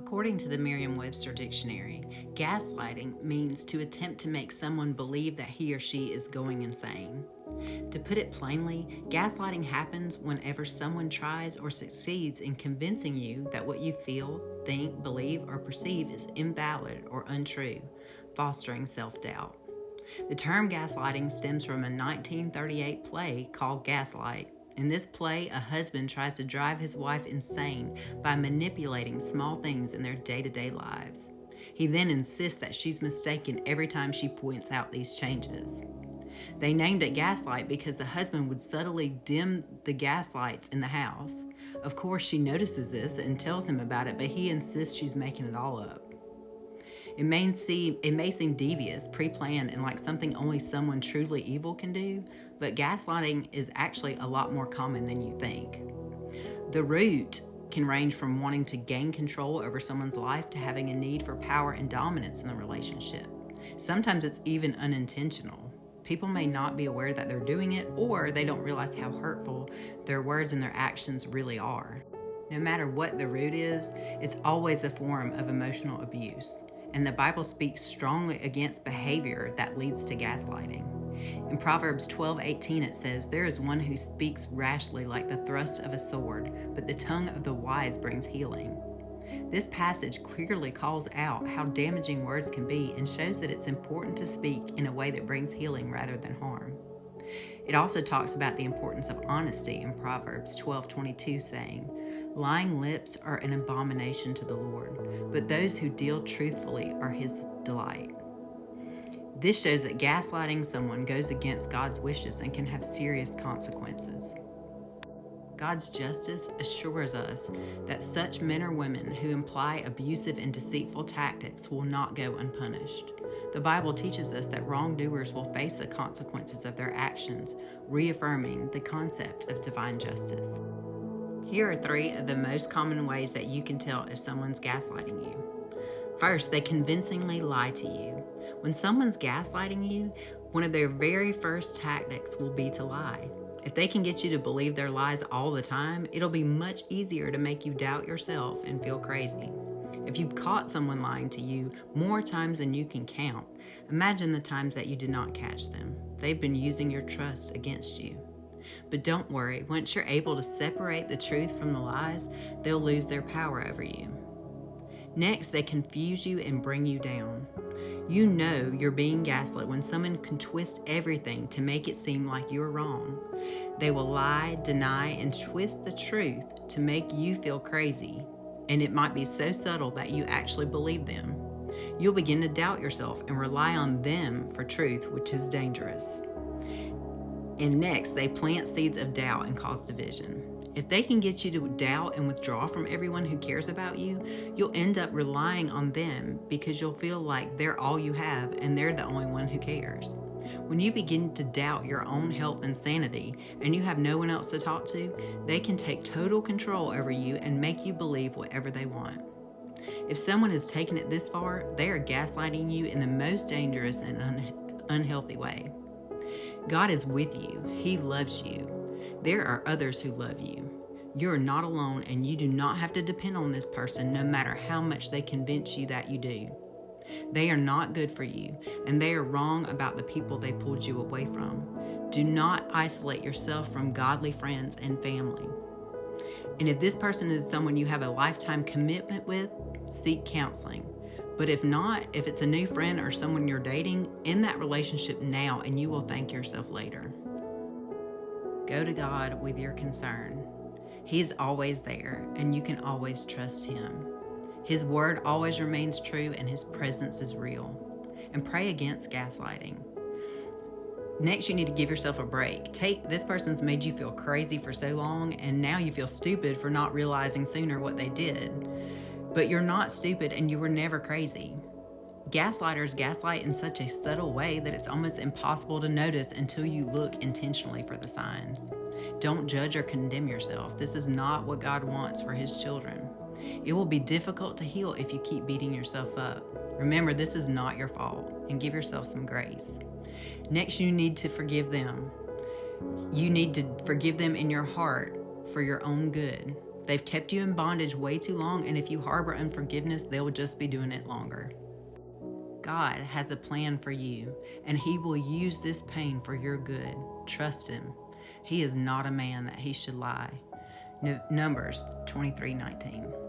According to the Merriam-Webster Dictionary, gaslighting means to attempt to make someone believe that he or she is going insane. To put it plainly, gaslighting happens whenever someone tries or succeeds in convincing you that what you feel, think, believe, or perceive is invalid or untrue, fostering self-doubt. The term gaslighting stems from a 1938 play called Gaslight. In this play, a husband tries to drive his wife insane by manipulating small things in their day-to-day lives. He then insists that she's mistaken every time she points out these changes. They named it Gaslight because the husband would subtly dim the gas lights in the house. Of course, she notices this and tells him about it, but he insists she's making it all up. It may seem devious, pre-planned, and like something only someone truly evil can do, but gaslighting is actually a lot more common than you think. The root can range from wanting to gain control over someone's life to having a need for power and dominance in the relationship. Sometimes it's even unintentional. People may not be aware that they're doing it, or they don't realize how hurtful their words and their actions really are. No matter what the root is, it's always a form of emotional abuse. And the Bible speaks strongly against behavior that leads to gaslighting. In Proverbs 12:18 it says, "There is one who speaks rashly like the thrust of a sword, but the tongue of the wise brings healing." This passage clearly calls out how damaging words can be and shows that it's important to speak in a way that brings healing rather than harm. It also talks about the importance of honesty in Proverbs 12:22 saying, "Lying lips are an abomination to the Lord, but those who deal truthfully are his delight." This shows that gaslighting someone goes against God's wishes and can have serious consequences. God's justice assures us that such men or women who employ abusive and deceitful tactics will not go unpunished. The Bible teaches us that wrongdoers will face the consequences of their actions, reaffirming the concept of divine justice. Here are 3 of the most common ways that you can tell if someone's gaslighting you. First, they convincingly lie to you. When someone's gaslighting you, one of their very first tactics will be to lie. If they can get you to believe their lies all the time, it'll be much easier to make you doubt yourself and feel crazy. If you've caught someone lying to you more times than you can count, imagine the times that you did not catch them. They've been using your trust against you. But don't worry, once you're able to separate the truth from the lies, they'll lose their power over you. Next, they confuse you and bring you down. You know you're being gaslit when someone can twist everything to make it seem like you're wrong. They will lie, deny, and twist the truth to make you feel crazy, and it might be so subtle that you actually believe them. You'll begin to doubt yourself and rely on them for truth, which is dangerous. And next, they plant seeds of doubt and cause division. If they can get you to doubt and withdraw from everyone who cares about you, you'll end up relying on them because you'll feel like they're all you have and they're the only one who cares. When you begin to doubt your own health and sanity and you have no one else to talk to, they can take total control over you and make you believe whatever they want. If someone has taken it this far, they are gaslighting you in the most dangerous and unhealthy way. God is with you. He loves you. There are others who love you. You are not alone, and you do not have to depend on this person no matter how much they convince you that you do. They are not good for you, and they are wrong about the people they pulled you away from. Do not isolate yourself from godly friends and family. And if this person is someone you have a lifetime commitment with, seek counseling. But if not, if it's a new friend or someone you're dating, end that relationship now and you will thank yourself later. Go to God with your concern. He's always there and you can always trust him. His word always remains true and his presence is real. And pray against gaslighting. Next, you need to give yourself a break. This person's made you feel crazy for so long and now you feel stupid for not realizing sooner what they did. But you're not stupid and you were never crazy. Gaslighters gaslight in such a subtle way that it's almost impossible to notice until you look intentionally for the signs. Don't judge or condemn yourself. This is not what God wants for his children. It will be difficult to heal if you keep beating yourself up. Remember, this is not your fault, and give yourself some grace. Next, you need to forgive them. You need to forgive them in your heart for your own good. They've kept you in bondage way too long, and if you harbor unforgiveness, they'll just be doing it longer. God has a plan for you, and He will use this pain for your good. Trust Him. He is not a man that He should lie. Numbers 23:19.